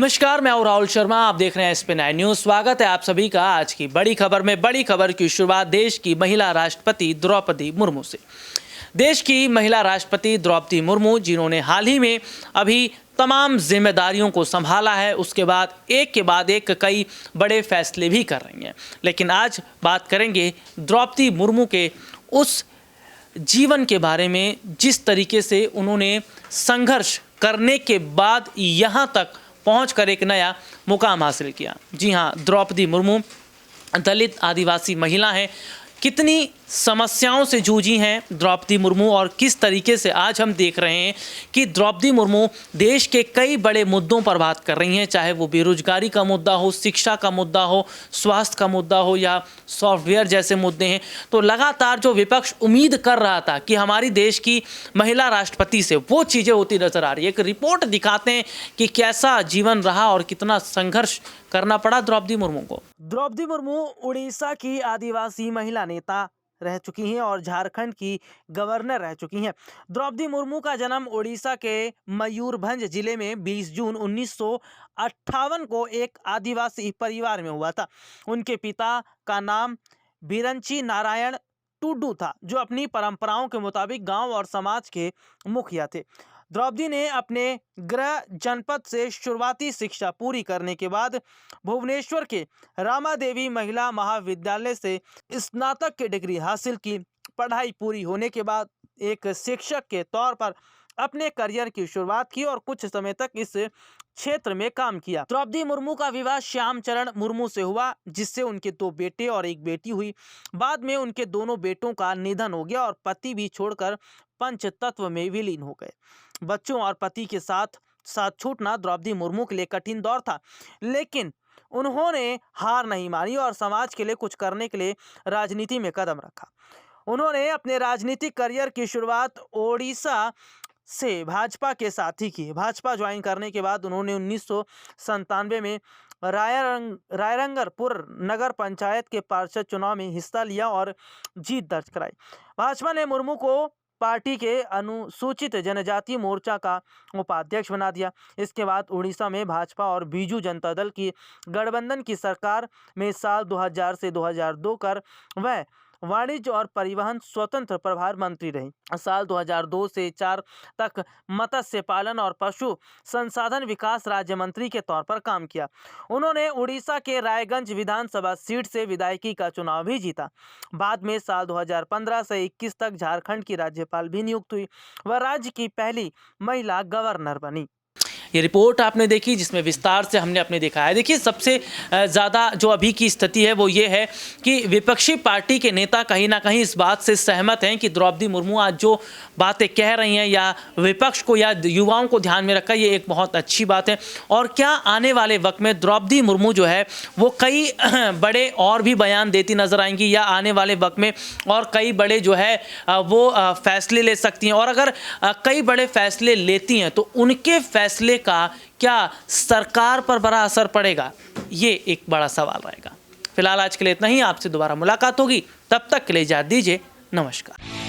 नमस्कार, मैं हूं राहुल शर्मा। आप देख रहे हैं SP9 न्यूज। स्वागत है आप सभी का आज की बड़ी खबर में। बड़ी खबर की शुरुआत देश की महिला राष्ट्रपति द्रौपदी मुर्मू से। देश की महिला राष्ट्रपति द्रौपदी मुर्मू, जिन्होंने हाल ही में अभी तमाम जिम्मेदारियों को संभाला है, उसके बाद एक कई बड़े फैसले भी कर रही हैं। लेकिन आज बात करेंगे द्रौपदी मुर्मू के उस जीवन के बारे में, जिस तरीके से उन्होंने संघर्ष करने के बाद यहाँ तक पहुंचकर एक नया मुकाम हासिल किया। जी हाँ, द्रौपदी मुर्मू दलित आदिवासी महिला हैं। कितनी समस्याओं से जूझी हैं द्रौपदी मुर्मू, और किस तरीके से आज हम देख रहे हैं कि द्रौपदी मुर्मू देश के कई बड़े मुद्दों पर बात कर रही हैं, चाहे वो बेरोजगारी का मुद्दा हो, शिक्षा का मुद्दा हो, स्वास्थ्य का मुद्दा हो या सॉफ्टवेयर जैसे मुद्दे हैं। तो लगातार जो विपक्ष उम्मीद कर रहा था कि हमारी देश की महिला राष्ट्रपति से वो चीज़ें होती नजर आ रही है। एक रिपोर्ट दिखाते हैं कि कैसा जीवन रहा और कितना संघर्ष करना पड़ा द्रौपदी मुर्मू को। द्रौपदी मुर्मू उड़ीसा की आदिवासी महिला नेता रह चुकी हैं और झारखंड की गवर्नर रह चुकी हैं। द्रौपदी मुर्मू का जन्म उड़ीसा के मयूरभंज जिले में 20 जून 1958 को एक आदिवासी परिवार में हुआ था। उनके पिता का नाम बिरंची नारायण टुडू था, जो अपनी परंपराओं के मुताबिक गांव और समाज के मुखिया थे। द्रौपदी ने अपने गृह जनपद से शुरुआती शिक्षा पूरी करने के बाद भुवनेश्वर के रामादेवी महिला महाविद्यालय से स्नातक की डिग्री हासिल की। पढ़ाई पूरी होने के बाद एक शिक्षक के तौर पर अपने करियर की शुरुआत की और कुछ समय तक इस क्षेत्र में काम किया। द्रौपदी मुर्मू का विवाह श्यामचरण मुर्मू से हुआ, जिससे उनके 2 बेटे और एक बेटी हुई। बाद में उनके दोनों बेटों का निधन हो गया और पति भी छोड़कर पंचतत्व में विलीन हो गए। बच्चों और पति के साथ छूटना द्रौपदी मुर्मू के लिए कठिन दौर था, लेकिन उन्होंने हार नहीं मानी और समाज के लिए कुछ करने के लिए राजनीति में कदम रखा। उन्होंने अपने राजनीतिक करियर की शुरुआत ओडिशा से भाजपा के साथ ही की। भाजपा ज्वाइन करने के बाद उन्होंने 1997 में रायरंगपुर नगर पंचायत के पार्षद चुनाव में हिस्सा लिया और जीत दर्ज कराई। भाजपा ने मुर्मू को पार्टी के अनुसूचित जनजाति मोर्चा का उपाध्यक्ष बना दिया। इसके बाद उड़ीसा में भाजपा और बीजू जनता दल की गठबंधन की सरकार में साल 2000 से 2002 कर वह वाणिज्य और परिवहन स्वतंत्र प्रभार मंत्री रही। साल 2002 से 4 तक मत्स्य पालन और पशु संसाधन विकास राज्य मंत्री के तौर पर काम किया। उन्होंने उड़ीसा के रायगंज विधानसभा सीट से विधायकी का चुनाव भी जीता। बाद में साल 2015 से 21 तक झारखंड की राज्यपाल भी नियुक्त हुई। वह राज्य की पहली महिला गवर्नर बनी। ये रिपोर्ट आपने देखी, जिसमें विस्तार से हमने अपने देखा है। देखिए, सबसे ज़्यादा जो अभी की स्थिति है वो ये है कि विपक्षी पार्टी के नेता कहीं ना कहीं इस बात से सहमत हैं कि द्रौपदी मुर्मू आज जो बातें कह रही हैं या विपक्ष को या युवाओं को ध्यान में रखकर, ये एक बहुत अच्छी बात है। और क्या आने वाले वक्त में द्रौपदी मुर्मू जो है वो कई बड़े और भी बयान देती नजर आएंगी, या आने वाले वक्त में और कई बड़े जो है वो फैसले ले सकती हैं। और अगर कई बड़े फैसले लेती हैं तो उनके फैसले का क्या सरकार पर बड़ा असर पड़ेगा, ये एक बड़ा सवाल रहेगा। फिलहाल आज के लिए इतना ही। आपसे दोबारा मुलाकात होगी, तब तक के लिए इजाजत दीजिए। नमस्कार।